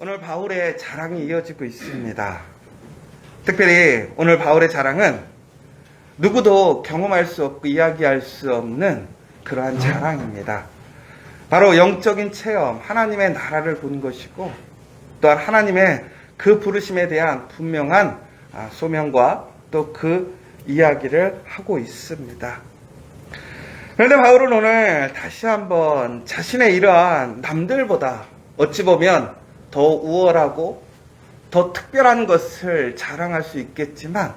오늘 바울의 자랑이 이어지고 있습니다. 특별히 오늘 바울의 자랑은 누구도 경험할 수 없고 이야기할 수 없는 그러한 자랑입니다. 바로 영적인 체험, 하나님의 나라를 본 것이고 또한 하나님의 그 부르심에 대한 분명한 소명과 또 그 이야기를 하고 있습니다. 그런데 바울은 오늘 다시 한번 자신의 이러한 남들보다 어찌 보면 더 우월하고 더 특별한 것을 자랑할 수 있겠지만,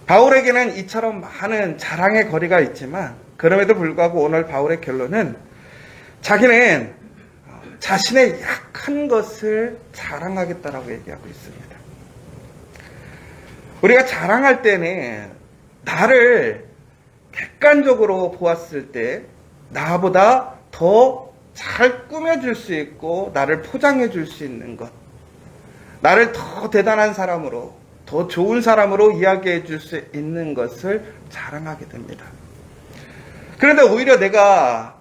바울에게는 이처럼 많은 자랑의 거리가 있지만 그럼에도 불구하고 오늘 바울의 결론은 자기는 자신의 약한 것을 자랑하겠다라고 얘기하고 있습니다. 우리가 자랑할 때는 나를 객관적으로 보았을 때 나보다 더 잘 꾸며줄 수 있고 나를 포장해 줄 수 있는 것, 나를 더 대단한 사람으로, 더 좋은 사람으로 이야기해 줄 수 있는 것을 자랑하게 됩니다. 그런데 오히려 내가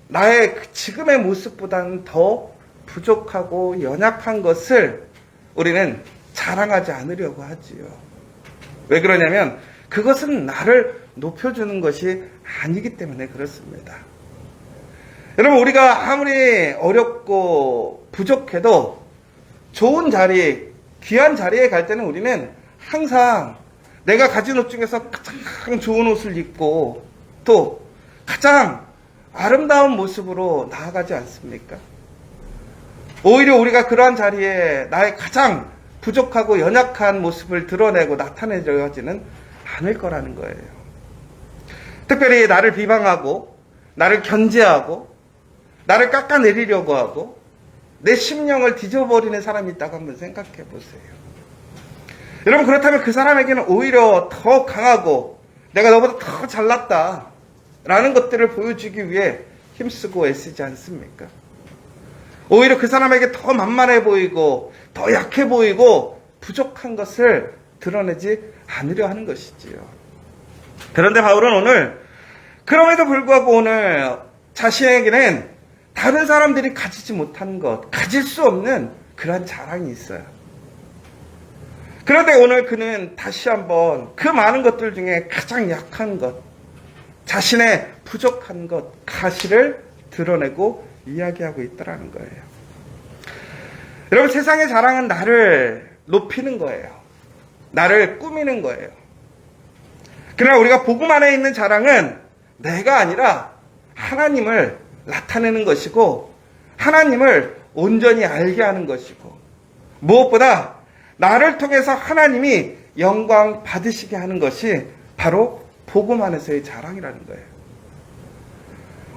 나의 지금의 모습보다는 더 부족하고 연약한 것을 우리는 자랑하지 않으려고 하지요. 왜 그러냐면 그것은 나를 높여주는 것이 아니기 때문에 그렇습니다. 여러분, 우리가 아무리 어렵고 부족해도 좋은 자리, 귀한 자리에 갈 때는 우리는 항상 내가 가진 옷 중에서 가장 좋은 옷을 입고 또 가장 아름다운 모습으로 나아가지 않습니까? 오히려 우리가 그러한 자리에 나의 가장 부족하고 연약한 모습을 드러내고 나타내려지는 않을 거라는 거예요. 특별히 나를 비방하고 나를 견제하고 나를 깎아내리려고 하고 내 심령을 뒤져버리는 사람이 있다고 한번 생각해 보세요. 여러분, 그렇다면 그 사람에게는 오히려 더 강하고 내가 너보다 더 잘났다 라는 것들을 보여주기 위해 힘쓰고 애쓰지 않습니까? 오히려 그 사람에게 더 만만해 보이고 더 약해 보이고 부족한 것을 드러내지 않으려 하는 것이지요. 그런데 바울은 오늘 그럼에도 불구하고 오늘 자신에게는 다른 사람들이 가지지 못한 것, 가질 수 없는 그런 자랑이 있어요. 그런데 오늘 그는 다시 한번 그 많은 것들 중에 가장 약한 것, 자신의 부족한 것, 가시를 드러내고 이야기하고 있다는 거예요. 여러분, 세상의 자랑은 나를 높이는 거예요. 나를 꾸미는 거예요. 그러나 우리가 복음 안에 있는 자랑은 내가 아니라 하나님을 나타내는 것이고 하나님을 온전히 알게 하는 것이고 무엇보다 나를 통해서 하나님이 영광 받으시게 하는 것이 바로 복음 안에서의 자랑이라는 거예요.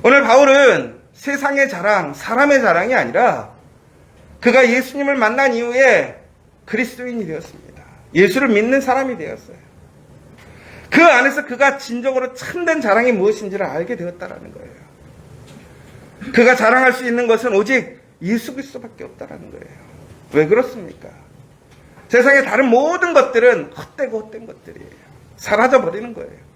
오늘 바울은 세상의 자랑, 사람의 자랑이 아니라 그가 예수님을 만난 이후에 그리스도인이 되었습니다. 예수를 믿는 사람이 되었어요. 그 안에서 그가 진정으로 참된 자랑이 무엇인지를 알게 되었다는 거예요. 그가 자랑할 수 있는 것은 오직 예수 그리스도밖에 없다는 거예요. 왜 그렇습니까? 세상의 다른 모든 것들은 헛되고 헛된 것들이에요. 사라져버리는 거예요.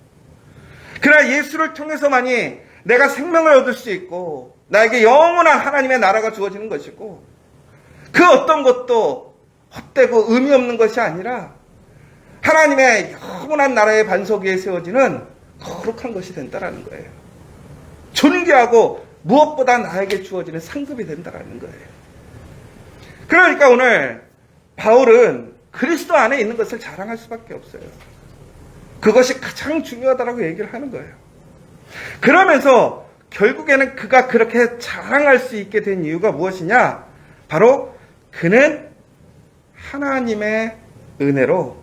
그러나 예수를 통해서만이 내가 생명을 얻을 수 있고 나에게 영원한 하나님의 나라가 주어지는 것이고 그 어떤 것도 헛되고 의미 없는 것이 아니라 하나님의 영원한 나라의 반석 위에 세워지는 거룩한 것이 된다는 거예요. 존귀하고 무엇보다 나에게 주어지는 상급이 된다는 거예요. 그러니까 오늘 바울은 그리스도 안에 있는 것을 자랑할 수밖에 없어요. 그것이 가장 중요하다고 얘기를 하는 거예요. 그러면서 결국에는 그가 그렇게 자랑할 수 있게 된 이유가 무엇이냐? 바로 그는 하나님의 은혜로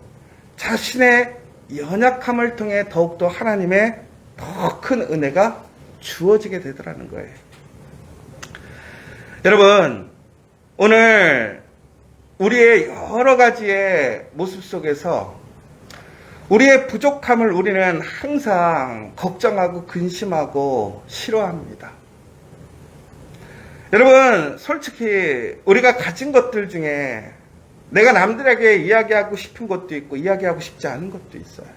자신의 연약함을 통해 더욱더 하나님의 더 큰 은혜가 주어지게 되더라는 거예요. 여러분, 오늘 우리의 여러 가지의 모습 속에서 우리의 부족함을 우리는 항상 걱정하고 근심하고 싫어합니다. 여러분, 솔직히 우리가 가진 것들 중에 내가 남들에게 이야기하고 싶은 것도 있고 이야기하고 싶지 않은 것도 있어요.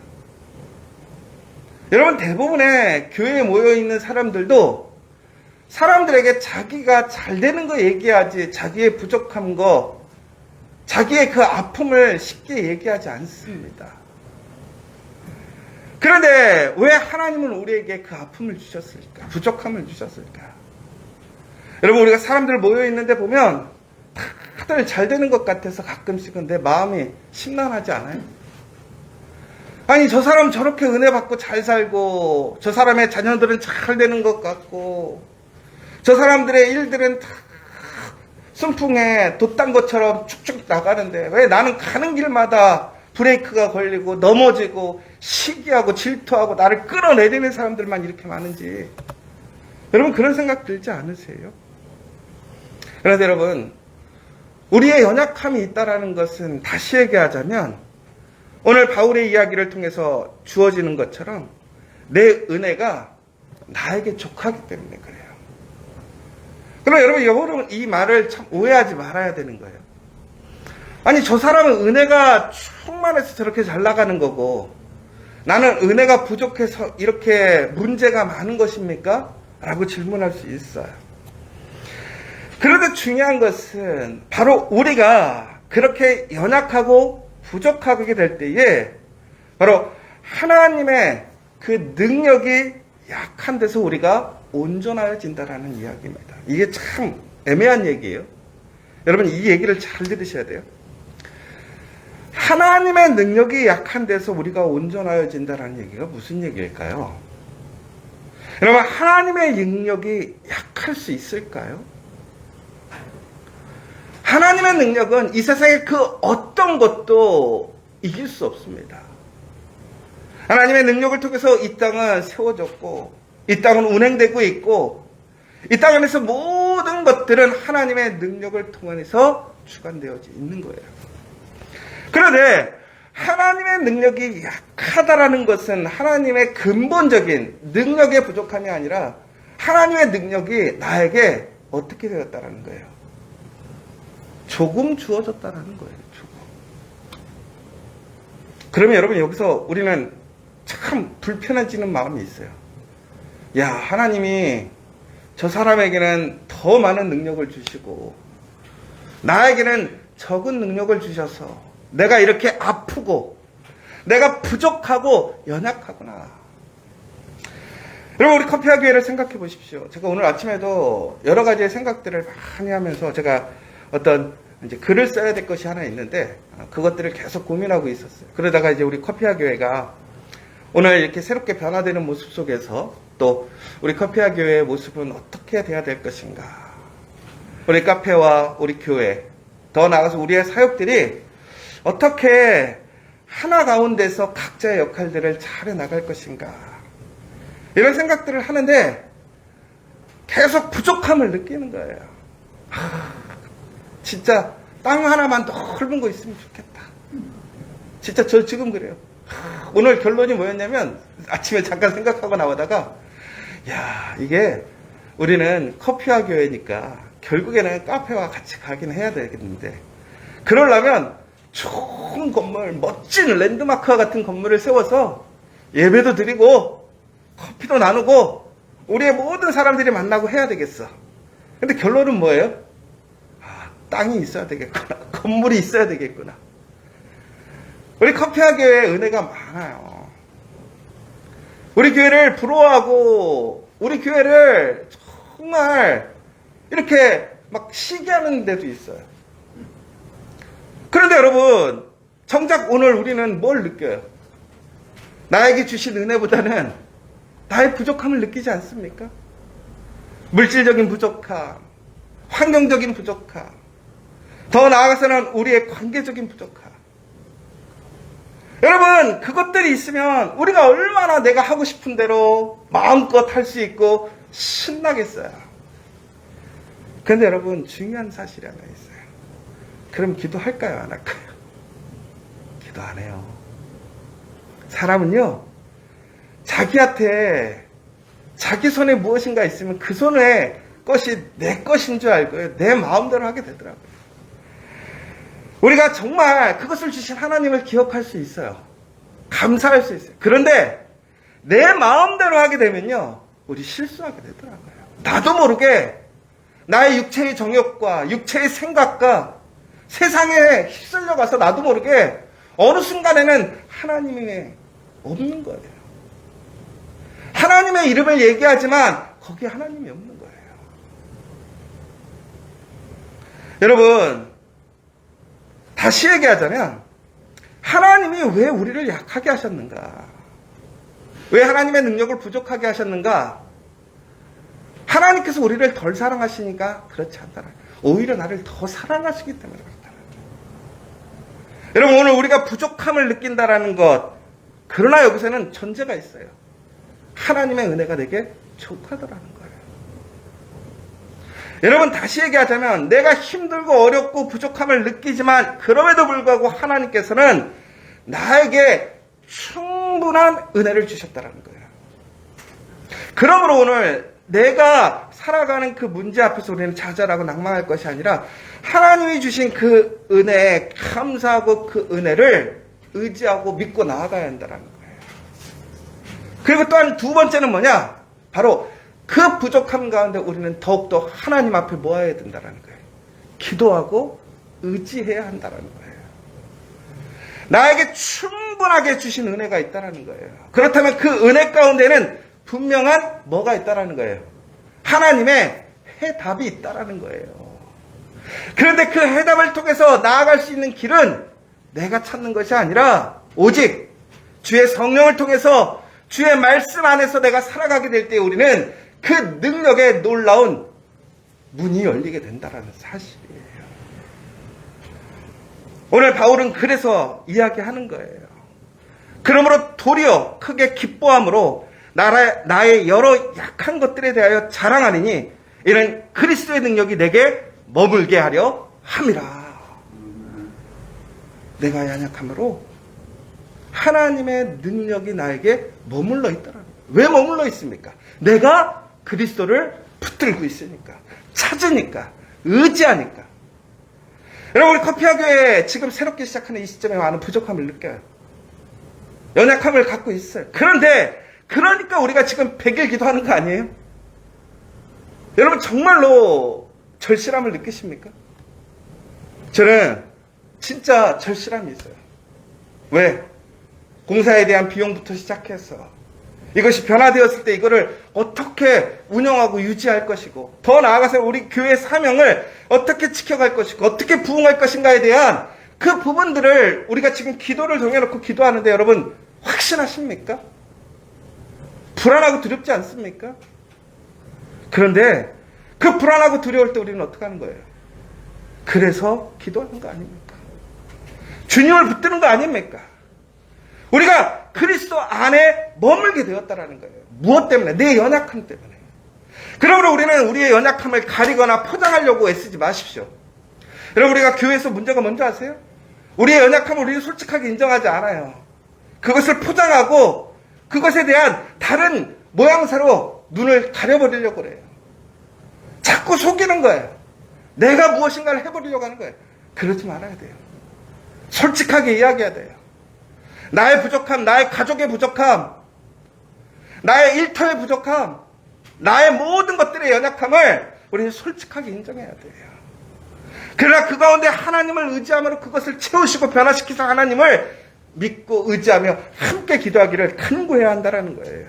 여러분, 대부분의 교회에 모여있는 사람들도 사람들에게 자기가 잘 되는 거 얘기하지 자기의 부족한 거, 자기의 그 아픔을 쉽게 얘기하지 않습니다. 그런데 왜 하나님은 우리에게 그 아픔을 주셨을까? 부족함을 주셨을까? 여러분, 우리가 사람들 모여 있는데 보면 다들 잘 되는 것 같아서 가끔씩은 내 마음이 심란하지 않아요? 아니, 저 사람 저렇게 은혜 받고 잘 살고, 저 사람의 자녀들은 잘 되는 것 같고, 저 사람들의 일들은 다 순풍에 돛단 것처럼 쭉쭉 나가는데 왜 나는 가는 길마다 브레이크가 걸리고 넘어지고 시기하고 질투하고 나를 끌어내리는 사람들만 이렇게 많은지, 여러분 그런 생각 들지 않으세요? 그래서 여러분, 우리의 연약함이 있다는 것은 다시 얘기하자면 오늘 바울의 이야기를 통해서 주어지는 것처럼 내 은혜가 나에게 족하기 때문에 그래요. 그럼 여러분 이 말을 참 오해하지 말아야 되는 거예요. 아니, 저 사람은 은혜가 충만해서 저렇게 잘 나가는 거고 나는 은혜가 부족해서 이렇게 문제가 많은 것입니까? 라고 질문할 수 있어요. 그런데 중요한 것은 바로 우리가 그렇게 연약하고 부족하게 될 때에 바로 하나님의 그 능력이 약한 데서 우리가 온전하여진다라는 이야기입니다. 이게 참 애매한 얘기예요. 여러분, 이 얘기를 잘 들으셔야 돼요. 하나님의 능력이 약한 데서 우리가 온전하여진다라는 얘기가 무슨 얘기일까요? 여러분, 하나님의 능력이 약할 수 있을까요? 하나님의 능력은 이 세상의 그 어떤 것도 이길 수 없습니다. 하나님의 능력을 통해서 이 땅은 세워졌고, 이 땅은 운행되고 있고, 이 땅 안에서 모든 것들은 하나님의 능력을 통해서 주관되어 있는 거예요. 그런데 하나님의 능력이 약하다라는 것은 하나님의 근본적인 능력의 부족함이 아니라 하나님의 능력이 나에게 어떻게 되었다라는 거예요? 조금 주어졌다라는 거예요. 조금. 그러면 여러분, 여기서 우리는 참 불편해지는 마음이 있어요. 야, 하나님이 저 사람에게는 더 많은 능력을 주시고 나에게는 적은 능력을 주셔서 내가 이렇게 아프고 내가 부족하고 연약하구나. 여러분, 우리 커피와 교회를 생각해 보십시오. 제가 오늘 아침에도 여러 가지의 생각들을 많이 하면서 제가 어떤 이제 글을 써야 될 것이 하나 있는데 그것들을 계속 고민하고 있었어요. 그러다가 이제 우리 커피와 교회가 오늘 이렇게 새롭게 변화되는 모습 속에서 또 우리 커피와 교회의 모습은 어떻게 돼야 될 것인가. 우리 카페와 우리 교회, 더 나아가서 우리의 사역들이 어떻게 하나 가운데서 각자의 역할들을 잘 해나갈 것인가. 이런 생각들을 하는데 계속 부족함을 느끼는 거예요. 진짜 땅 하나만 넓은 거 있으면 좋겠다. 진짜 저 지금 그래요. 오늘 결론이 뭐였냐면 아침에 잠깐 생각하고 나오다가 야, 이게 우리는 커피와 교회니까 결국에는 카페와 같이 가긴 해야 되겠는데 그러려면 좋은 건물, 멋진 랜드마크와 같은 건물을 세워서 예배도 드리고 커피도 나누고 우리의 모든 사람들이 만나고 해야 되겠어. 근데 결론은 뭐예요? 땅이 있어야 되겠구나. 건물이 있어야 되겠구나. 우리 커피와 교회에 은혜가 많아요. 우리 교회를 부러워하고 우리 교회를 정말 이렇게 막 시기하는 데도 있어요. 그런데 여러분, 정작 오늘 우리는 뭘 느껴요? 나에게 주신 은혜보다는 나의 부족함을 느끼지 않습니까? 물질적인 부족함, 환경적인 부족함, 더 나아가서는 우리의 관계적인 부족함. 여러분, 그것들이 있으면 우리가 얼마나 내가 하고 싶은 대로 마음껏 할 수 있고 신나겠어요. 그런데 여러분, 중요한 사실이 하나 있어요. 그럼 기도할까요? 안 할까요? 기도 안 해요. 사람은요, 자기한테 자기 손에 무엇인가 있으면 그 손에 것이 내 것인 줄 알고요. 내 마음대로 하게 되더라고요. 우리가 정말 그것을 주신 하나님을 기억할 수 있어요. 감사할 수 있어요. 그런데 내 마음대로 하게 되면요, 우리 실수하게 되더라고요. 나도 모르게 나의 육체의 정욕과 육체의 생각과 세상에 휩쓸려가서 나도 모르게 어느 순간에는 하나님이 없는 거예요. 하나님의 이름을 얘기하지만 거기에 하나님이 없는 거예요. 여러분, 다시 얘기하자면 하나님이 왜 우리를 약하게 하셨는가? 왜 하나님의 능력을 부족하게 하셨는가? 하나님께서 우리를 덜 사랑하시니까 그렇지 않다는 거예요. 오히려 나를 더 사랑하시기 때문에 그렇다는 거예요. 여러분, 오늘 우리가 부족함을 느낀다라는 것, 그러나 여기서는 전제가 있어요. 하나님의 은혜가 내게 족하더라는 거예요. 여러분, 다시 얘기하자면 내가 힘들고 어렵고 부족함을 느끼지만 그럼에도 불구하고 하나님께서는 나에게 충분한 은혜를 주셨다는 거예요. 그러므로 오늘 내가 살아가는 그 문제 앞에서 우리는 좌절하고 낭망할 것이 아니라 하나님이 주신 그 은혜에 감사하고 그 은혜를 의지하고 믿고 나아가야 한다는 거예요. 그리고 또한 두 번째는 뭐냐? 바로 그 부족함 가운데 우리는 더욱더 하나님 앞에 모아야 된다는 거예요. 기도하고 의지해야 한다는 거예요. 나에게 충분하게 주신 은혜가 있다는 거예요. 그렇다면 그 은혜 가운데는 분명한 뭐가 있다는 거예요. 하나님의 해답이 있다는 거예요. 그런데 그 해답을 통해서 나아갈 수 있는 길은 내가 찾는 것이 아니라 오직 주의 성령을 통해서 주의 말씀 안에서 내가 살아가게 될 때 우리는 그 능력의 놀라운 문이 열리게 된다는 사실이에요. 오늘 바울은 그래서 이야기하는 거예요. 그러므로 도리어 크게 기뻐함으로 나의 여러 약한 것들에 대하여 자랑하리니 이는 그리스도의 능력이 내게 머물게 하려 함이라. 내가 연약함으로 하나님의 능력이 나에게 머물러 있다라는 거예요. 왜 머물러 있습니까? 내가 그리스도를 붙들고 있으니까, 찾으니까, 의지하니까. 여러분, 우리 커피학교에 지금 새롭게 시작하는 이 시점에 많은 부족함을 느껴요. 연약함을 갖고 있어요. 그러니까 우리가 지금 100일 기도하는 거 아니에요? 여러분, 정말로 절실함을 느끼십니까? 저는 진짜 절실함이 있어요. 왜? 공사에 대한 비용부터 시작해서 이것이 변화되었을 때 이거를 어떻게 운영하고 유지할 것이고, 더 나아가서 우리 교회 사명을 어떻게 지켜갈 것이고 어떻게 부응할 것인가에 대한 그 부분들을 우리가 지금 기도를 정해놓고 기도하는데 여러분 확신하십니까? 불안하고 두렵지 않습니까? 그런데 그 불안하고 두려울 때 우리는 어떻게 하는 거예요? 그래서 기도하는 거 아닙니까? 주님을 붙드는 거 아닙니까? 우리가 그리스도 안에 머물게 되었다라는 거예요. 무엇 때문에? 내 연약함 때문에. 그러므로 우리는 우리의 연약함을 가리거나 포장하려고 애쓰지 마십시오. 여러분, 우리가 교회에서 문제가 뭔지 아세요? 우리의 연약함을 우리는 솔직하게 인정하지 않아요. 그것을 포장하고 그것에 대한 다른 모양새로 눈을 가려버리려고 그래요. 자꾸 속이는 거예요. 내가 무엇인가를 해버리려고 하는 거예요. 그러지 말아야 돼요. 솔직하게 이야기해야 돼요. 나의 부족함, 나의 가족의 부족함, 나의 일터의 부족함, 나의 모든 것들의 연약함을 우리는 솔직하게 인정해야 돼요. 그러나 그 가운데 하나님을 의지함으로 그것을 채우시고 변화시키사 하나님을 믿고 의지하며 함께 기도하기를 간구해야 한다는 거예요.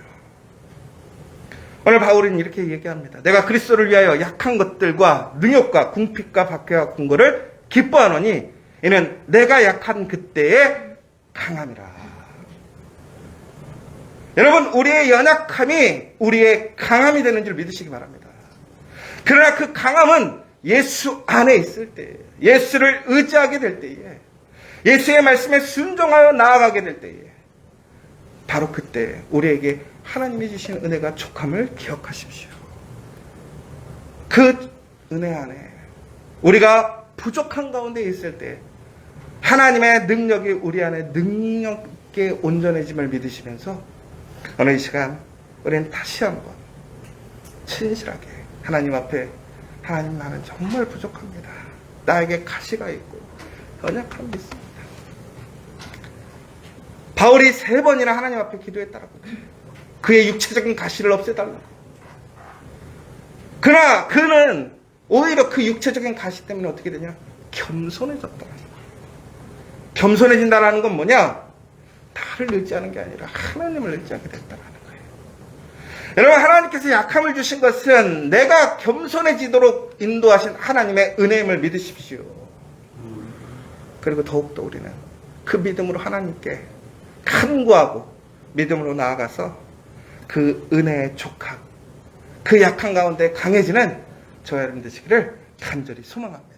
오늘 바울은 이렇게 얘기합니다. 내가 그리스도를 위하여 약한 것들과 능욕과 궁핍과 박해와 궁궐을 기뻐하노니 이는 내가 약한 그때에 강함이라. 여러분, 우리의 연약함이 우리의 강함이 되는 줄 믿으시기 바랍니다. 그러나 그 강함은 예수 안에 있을 때에, 예수를 의지하게 될 때에, 예수의 말씀에 순종하여 나아가게 될 때에, 바로 그때 우리에게 하나님이 주신 은혜가 족함을 기억하십시오. 그 은혜 안에 우리가 부족한 가운데 있을 때 하나님의 능력이 우리 안에 능력있게 온전해짐을 믿으시면서 오늘 이 시간 우리는 다시 한번 진실하게 하나님 앞에, 하나님, 나는 정말 부족합니다. 나에게 가시가 있고 연약함이 있습니다. 바울이 3번이나 하나님 앞에 기도했다라고. 그의 육체적인 가시를 없애달라고. 그러나 그는 오히려 그 육체적인 가시 때문에 어떻게 되냐? 겸손해졌다. 겸손해진다는 건 뭐냐? 나를 의지하는 게 아니라 하나님을 의지하게 됐다는 거예요. 여러분, 하나님께서 약함을 주신 것은 내가 겸손해지도록 인도하신 하나님의 은혜임을 믿으십시오. 그리고 더욱더 우리는 그 믿음으로 하나님께 간구하고 믿음으로 나아가서 그 은혜의 족합, 그 약한 가운데 강해지는 저와 여러분 되시기를 간절히 소망합니다.